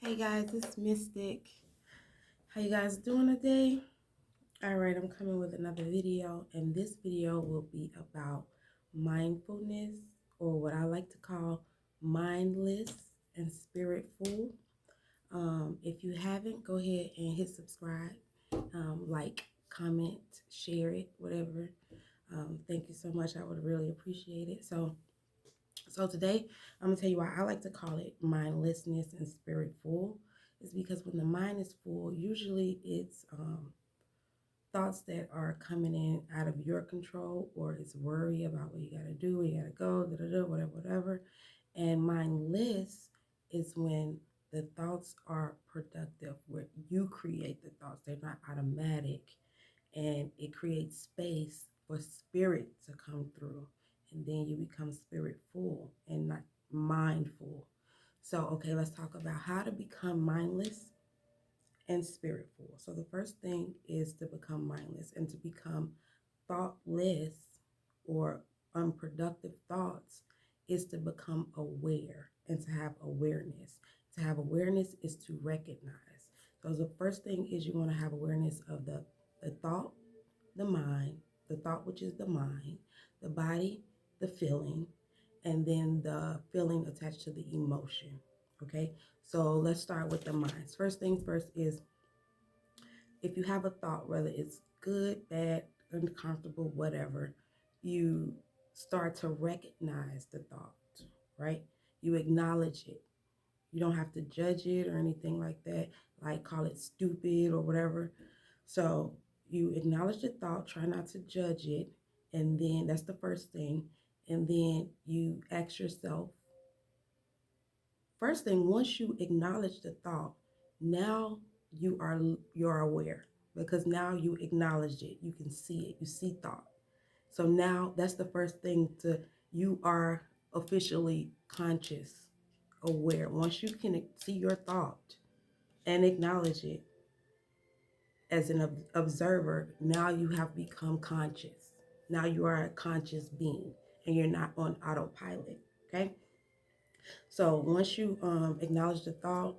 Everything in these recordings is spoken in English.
Hey guys, it's Mystic. How you guys doing today? Alright, I'm coming with another video, and this video will be about mindfulness, or what I like to call mindless and spiritful. If you haven't, go ahead and hit subscribe, like, comment, share it, whatever. Thank you so much. I would really appreciate it. So today, I'm going to tell you why I like to call it mindlessness and spirit full. Is because when the mind is full, usually it's thoughts that are coming in out of your control, or it's worry about what you got to do, where you got to go, da, da, da, whatever, whatever. And mindless is when the thoughts are productive, where you create the thoughts. They're not automatic, and it creates space for spirit to come through, and then you become spirit full and not mindful. So okay, let's talk about how to become mindless and spiritful. So the first thing is to become mindless and to become thoughtless, or unproductive thoughts, is to become aware and to have awareness. To have awareness is to recognize. So the first thing is you want to have awareness of the thought, the mind, the thought, which is the mind, the body, the feeling, and then the feeling attached to the emotion. Okay, so let's start with the minds. First things first is, if you have a thought, whether it's good, bad, uncomfortable, whatever, you start to recognize the thought, right? You acknowledge it. You don't have to judge it or anything like that, like call it stupid or whatever. So you acknowledge the thought, try not to judge it, and then that's the first thing. And then you ask yourself, first thing, once you acknowledge the thought, now you're aware, because now you acknowledge it, you can see it, you see thought. So now that's the first thing, to you are officially conscious, aware. Once you can see your thought and acknowledge it as an observer, now you have become conscious. Now you are a conscious being and you're not on autopilot. Okay. So once you acknowledge the thought,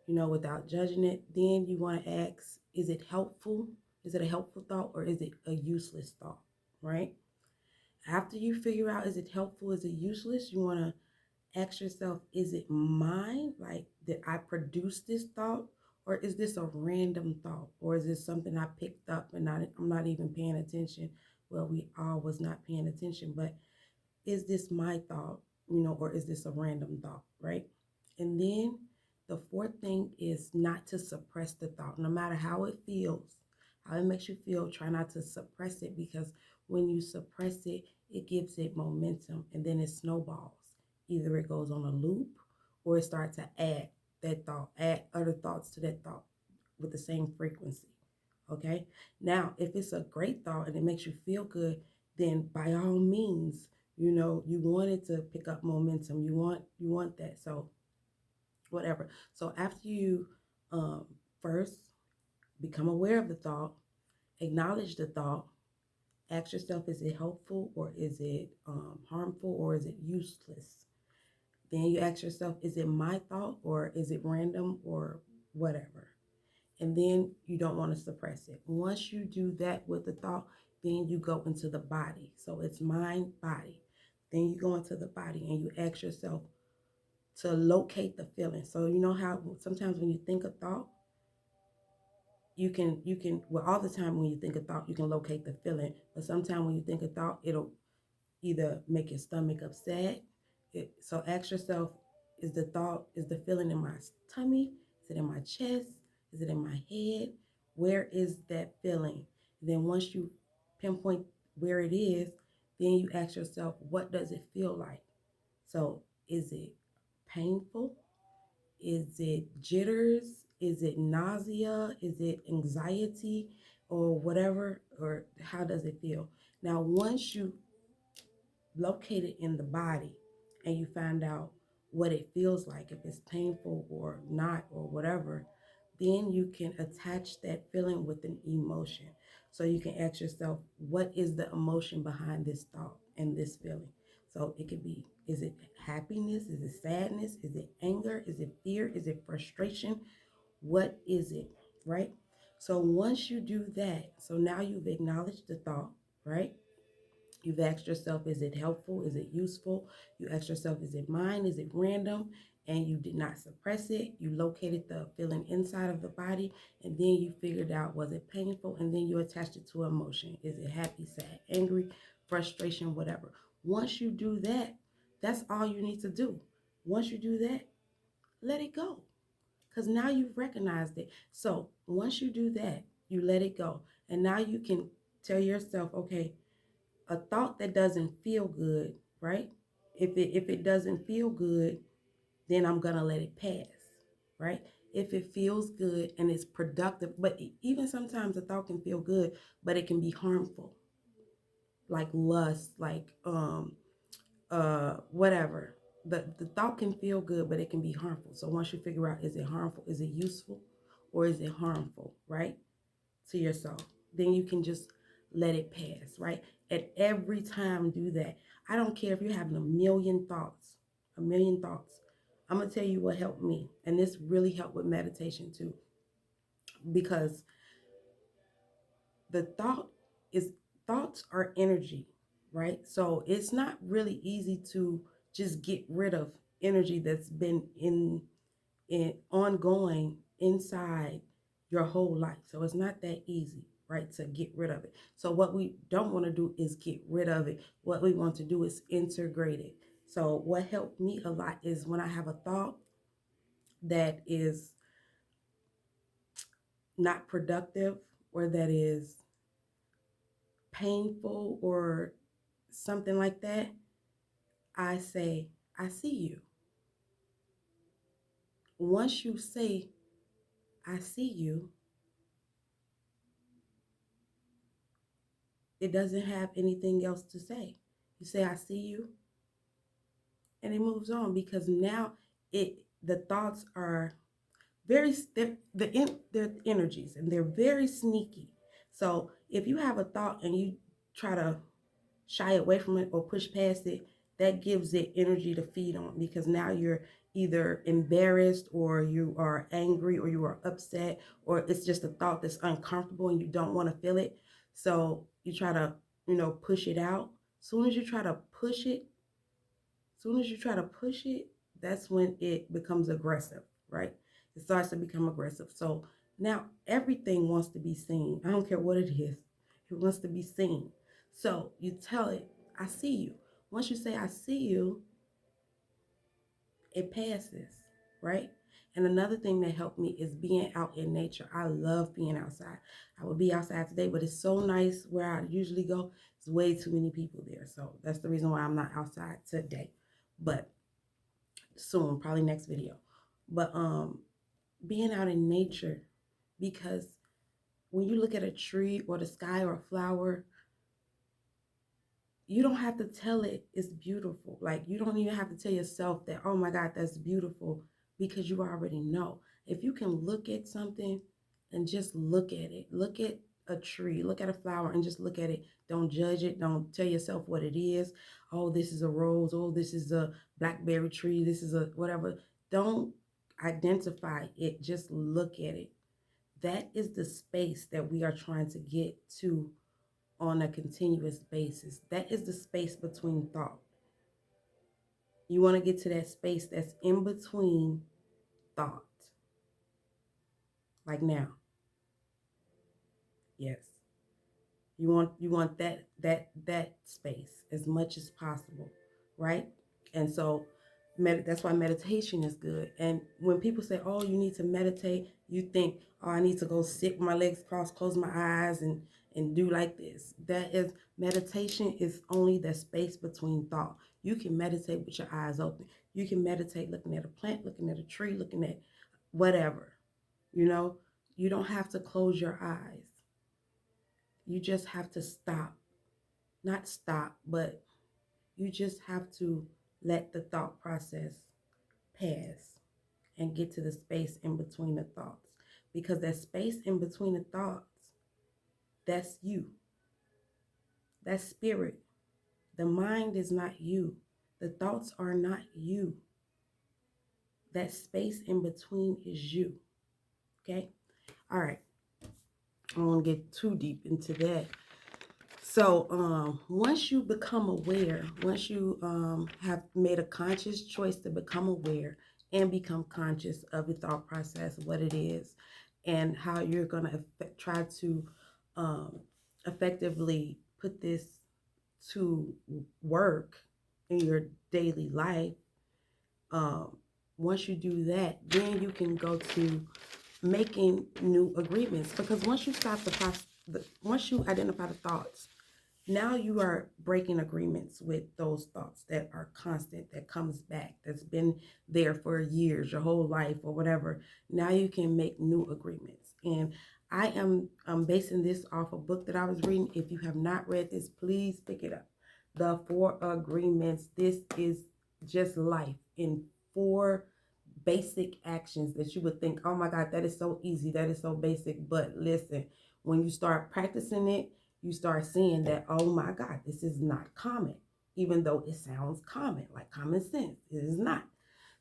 without judging it, then you want to ask, is it helpful? Is it a helpful thought, or is it a useless thought? Right? After you figure out, is it helpful, is it useless, you want to ask yourself, is it mine? Like, did I produce this thought? Or is this a random thought? Or is this something I picked up and I'm not even paying attention? Well, we all was not paying attention, but is this my thought? Or is this a random thought, right? And then the fourth thing is not to suppress the thought. No matter how it feels, how it makes you feel, try not to suppress it, because when you suppress it, it gives it momentum and then it snowballs. Either it goes on a loop, or it starts to add that thought, add other thoughts to that thought with the same frequency. Okay. Now, if it's a great thought and it makes you feel good, then by all means, you want it to pick up momentum. You want that. So whatever. So after you first become aware of the thought, acknowledge the thought, ask yourself, is it helpful, or is it harmful, or is it useless? Then you ask yourself, is it my thought, or is it random, or whatever? And then you don't want to suppress it. Once you do that with the thought, then you go into the body. So it's mind, body. Then you go into the body and you ask yourself to locate the feeling. So you know how sometimes when you think a thought, you can well, all the time when you think a thought, you can locate the feeling. But sometimes when you think a thought, it'll either make your stomach upset. So ask yourself, is the feeling in my tummy? Is it in my chest? Is it in my head? Where is that feeling? Then once you pinpoint where it is, then you ask yourself, what does it feel like? So is it painful? Is it jitters? Is it nausea? Is it anxiety, or whatever? Or how does it feel? Now, once you locate it in the body and you find out what it feels like, if it's painful or not, or whatever, then you can attach that feeling with an emotion. So you can ask yourself, what is the emotion behind this thought and this feeling? So it could be Is it happiness? Is it sadness? Is it anger? Is it fear? Is it frustration? What is it, right? So once you do that, so now you've acknowledged the thought, right? You've asked yourself, is it helpful? Is it useful? You asked yourself, is it mine? Is it random? And you did not suppress it. You located the feeling inside of the body, and then you figured out, was it painful? And then you attached it to emotion. Is it happy, sad, angry, frustration, whatever? Once you do that, that's all you need to do. Once you do that, let it go. Because now you've recognized it. So once you do that, you let it go. And now you can tell yourself, okay, a thought that doesn't feel good, right? If it doesn't feel good, then I'm gonna let it pass, right? If it feels good and it's productive, but even sometimes a thought can feel good, but it can be harmful, like lust, like whatever. The thought can feel good, but it can be harmful. So once you figure out, is it harmful, is it useful, or is it harmful, right? To yourself, then you can just let it pass, right? And every time do that. I don't care if you're having a million thoughts, a million thoughts. I'm gonna tell you what helped me, and this really helped with meditation too, because the thoughts are energy, right? So it's not really easy to just get rid of energy that's been in ongoing inside your whole life. So it's not that easy, right, to get rid of it. So what we don't want to do is get rid of it. What we want to do is integrate it. So what helped me a lot is when I have a thought that is not productive or that is painful or something like that, I say, I see you. Once you say, I see you, it doesn't have anything else to say. You say, I see you, and it moves on, because now the thoughts are they're energies, and they're very sneaky. So if you have a thought and you try to shy away from it or push past it, that gives it energy to feed on, because now you're either embarrassed or you are angry or you are upset, or it's just a thought that's uncomfortable and you don't want to feel it. So you try to, push it out. Soon as you try to push it, soon as you try to push it, that's when it becomes aggressive, right? It starts to become aggressive. So now everything wants to be seen. I don't care what it is. It wants to be seen. So you tell it, I see you. Once you say, I see you, it passes, right? And another thing that helped me is being out in nature. I love being outside. I would be outside today, but it's so nice where I usually go. There's way too many people there. So that's the reason why I'm not outside today. But soon, probably next video. But being out in nature, because when you look at a tree or the sky or a flower, you don't have to tell it it's beautiful. Like, you don't even have to tell yourself that, oh my God, that's beautiful, because you already know. If you can look at something and just look at it, look at a tree, look at a flower and just look at it. Don't judge it. Don't tell yourself what it is. Oh, this is a rose. Oh, this is a blackberry tree. This is a whatever. Don't identify it. Just look at it. That is the space that we are trying to get to on a continuous basis. That is the space between thought. You want to get to that space that's in between thought. Like now. Yes. You want that space as much as possible, right? And so that's why meditation is good. And when people say, oh, you need to meditate, you think, oh, I need to go sit with my legs crossed, close my eyes and do like this. That is, meditation is only the space between thought. You can meditate with your eyes open. You can meditate looking at a plant, looking at a tree, looking at whatever. You don't have to close your eyes. You just have to stop. Not stop, but you just have to let the thought process pass and get to the space in between the thoughts. Because that space in between the thoughts, that's you. That's spirit. The mind is not you. The thoughts are not you. That space in between is you. Okay? All right. I don't want to get too deep into that. So once you become aware, once you have made a conscious choice to become aware and become conscious of your thought process, what it is, and how you're going to try to um, effectively put this to work in your daily life, um, once you do that, then you can go to making new agreements. Because once you stop the process, once you identify the thoughts, now you are breaking agreements with those thoughts that are constant, that comes back, that's been there for years, your whole life or whatever. Now you can make new agreements. And I am basing this off a book that I was reading. If you have not read this, please pick it up. The Four Agreements. This is just life in four basic actions that you would think, oh my God, that is so easy, that is so basic. But listen, when you start practicing it, you start seeing that, oh my God, this is not common, even though it sounds common, like common sense. It is not.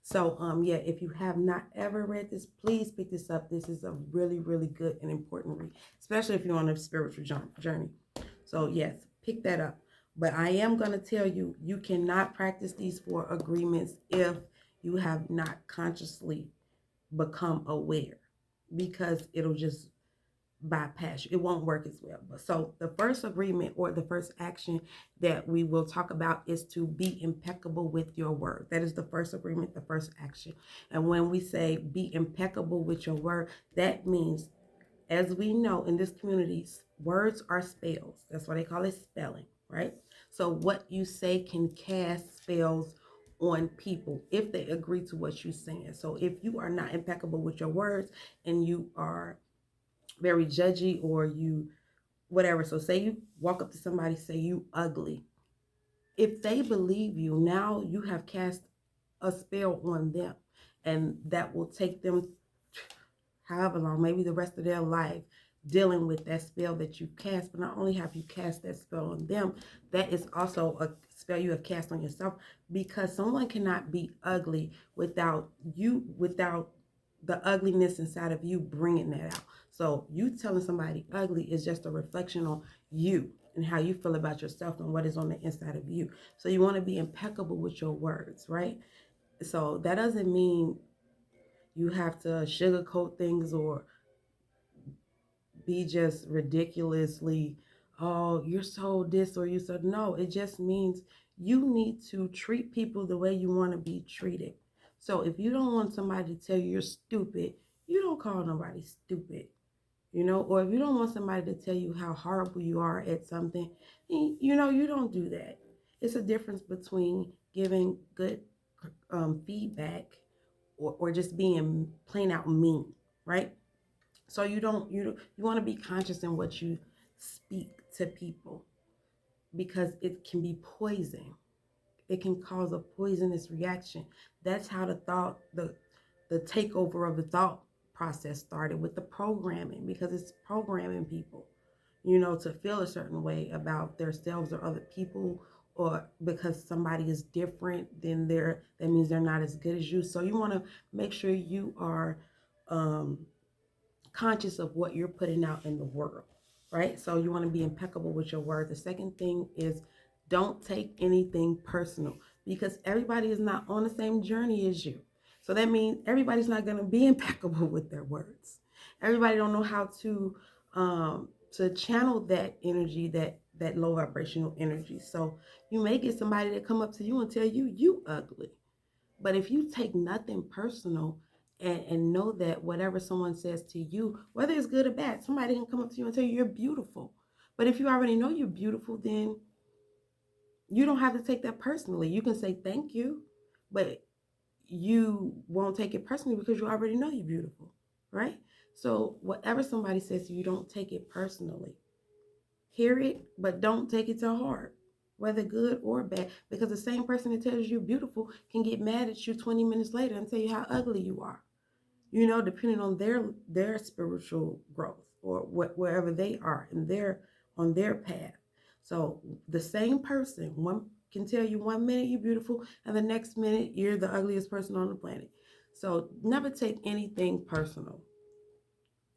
So, yeah, if you have not ever read this, please pick this up. This is a really, really good and important read, especially if you're on a spiritual journey. So, yes, pick that up. But I am going to tell you, you cannot practice these four agreements if you have not consciously become aware, because it'll just bypass you. It won't work as well. But so the first agreement or the first action that we will talk about is to be impeccable with your word. That is the first agreement, the first action. And when we say be impeccable with your word, that means, as we know in this community, words are spells. That's why they call it spelling, right? So what you say can cast spells on people if they agree to what you're saying. So if you are not impeccable with your words and you are very judgy, or you whatever, so say you walk up to somebody, say you ugly, if they believe you, now you have cast a spell on them, and that will take them however long, maybe the rest of their life, dealing with that spell that you cast. But not only have you cast that spell on them, that is also a spell you have cast on yourself, because someone cannot be ugly without the ugliness inside of you bringing that out. So you telling somebody ugly is just a reflection on you and how you feel about yourself and what is on the inside of you. So you want to be impeccable with your words, right? So that doesn't mean you have to sugarcoat things or be just ridiculously, oh, you're so this or you so. No, it just means you need to treat people the way you want to be treated. So if you don't want somebody to tell you you're stupid, you don't call nobody stupid, or if you don't want somebody to tell you how horrible you are at something, you don't do that. It's a difference between giving good feedback or just being plain out mean, right? So you want to be conscious in what you speak to people, because it can be poison. It can cause a poisonous reaction. That's how the takeover of the thought process started with the programming, because it's programming people, to feel a certain way about themselves or other people, or because somebody is different than that means they're not as good as you. So you want to make sure you are conscious of what you're putting out in the world, right? So you want to be impeccable with your word. The second thing is, don't take anything personal, because everybody is not on the same journey as you. So that means everybody's not going to be impeccable with their words. Everybody don't know how to channel that energy, that low vibrational energy. So you may get somebody that come up to you and tell you you ugly. But if you take nothing personal, and know that whatever someone says to you, whether it's good or bad, somebody can come up to you and tell you you're beautiful. But if you already know you're beautiful, then you don't have to take that personally. You can say thank you, but you won't take it personally because you already know you're beautiful, right? So whatever somebody says to you, don't take it personally. Hear it, but don't take it to heart, whether good or bad, because the same person that tells you you're beautiful can get mad at you 20 minutes later and tell you how ugly you are, depending on their spiritual growth, or wherever they are in on their path. So the same person, can tell you 1 minute you're beautiful and the next minute you're the ugliest person on the planet. So never take anything personal.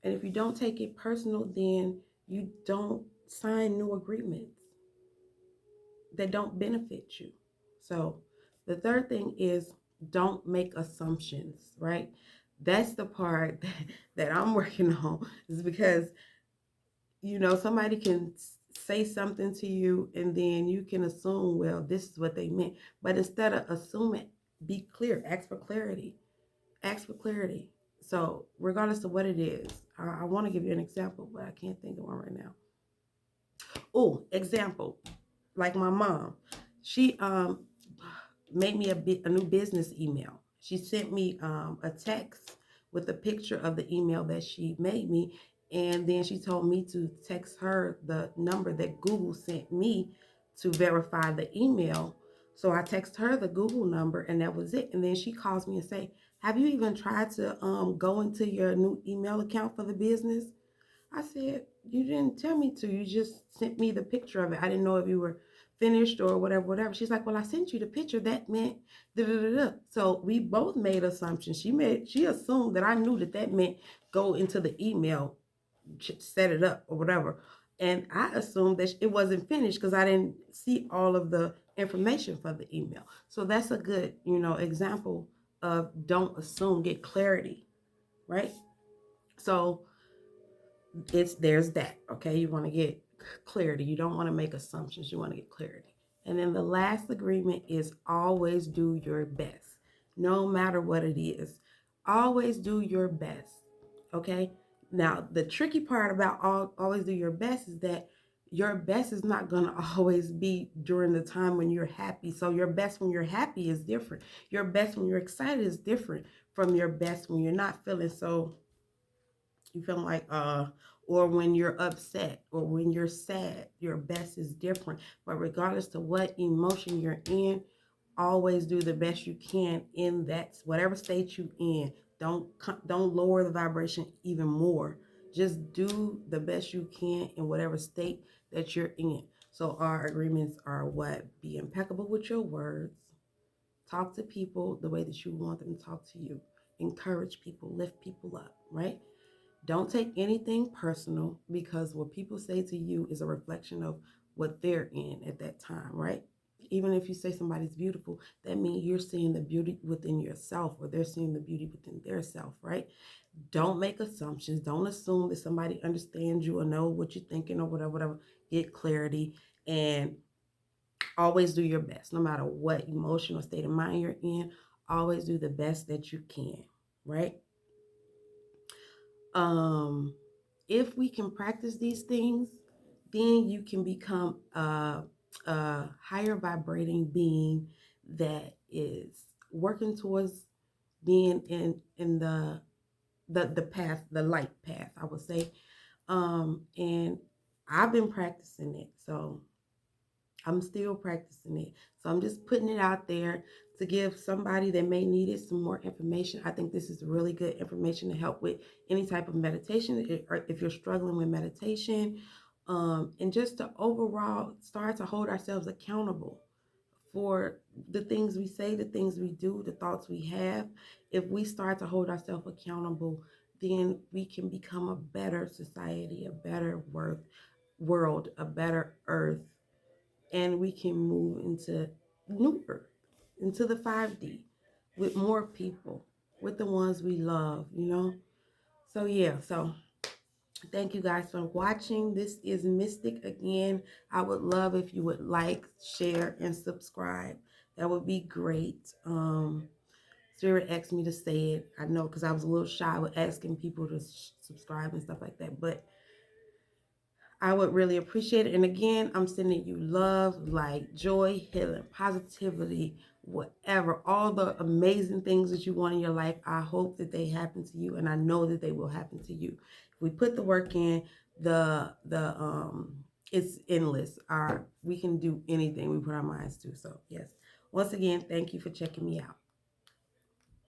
And if you don't take it personal, then you don't sign new agreements that don't benefit you. So the third thing is don't make assumptions, right? That's the part that I'm working on, is because somebody can say something to you and then you can assume, well, this is what they meant. But instead of assuming, be clear, ask for clarity. Ask for clarity. So regardless of what it is, I want to give you an example, but I can't think of one right now. Oh, example, like my mom, she made me a new business email. She sent me a text with a picture of the email that she made me, and then she told me to text her the number that Google sent me to verify the email. So I text her the Google number, and that was it. And then she calls me and say, "Have you even tried to go into your new email account for the business?" I said, "You didn't tell me to. You just sent me the picture of it. I didn't know if you were finished or whatever, whatever." She's like, "Well, I sent you the picture. That meant da da da da." So we both made assumptions. She assumed that I knew that meant go into the email, set it up or whatever. And I assumed that it wasn't finished because I didn't see all of the information for the email. So that's a good, example of don't assume, get clarity, right? So there's that. Okay, you want to get clarity. You don't want to make assumptions. You want to get clarity. And then the last agreement is always do your best, no matter what it is. Always do your best. Okay. Now the tricky part about always do your best is that your best is not going to always be during the time when you're happy. So your best when you're happy is different. Your best when you're excited is different from your best when you're not feeling so, you feel like or when you're upset or when you're sad. Your best is different. But regardless to what emotion you're in, always do the best you can in that whatever state you in. Don't lower the vibration even more. Just do the best you can in whatever state that you're in. So our agreements are what? Be impeccable with your words. Talk to people the way that you want them to talk to you. Encourage people, lift people up, right? Don't take anything personal, because what people say to you is a reflection of what they're in at that time, right? Even if you say somebody's beautiful, that means you're seeing the beauty within yourself, or they're seeing the beauty within their self, right? Don't make assumptions. Don't assume that somebody understands you or know what you're thinking or whatever, whatever. Get clarity and always do your best, no matter what emotional state of mind you're in. Always do the best that you can, right? If we can practice these things, then you can become a higher vibrating being that is working towards being in the path, the light path, I would say. And I've been practicing it, so I'm still practicing it. So I'm just putting it out there to give somebody that may need it some more information. I think this is really good information to help with any type of meditation, or if you're struggling with meditation, and just to overall start to hold ourselves accountable for the things we say, the things we do, the thoughts we have. If we start to hold ourselves accountable, then we can become a better society, a better world, a better earth, and we can move into new earth, into the 5D with more people, with the ones we love. So yeah, so thank you guys for watching. This is Mystic again. I would love if you would like, share, and subscribe. That would be great. Spirit asked me to say it. I know, because I was a little shy with asking people to subscribe and stuff like that, but I would really appreciate it. And again, I'm sending you love, light, joy, healing, positivity, whatever, all the amazing things that you want in your life. I hope that they happen to you, and I know that they will happen to you. If we put the work in, it's endless. We can do anything we put our minds to. So yes, once again, thank you for checking me out.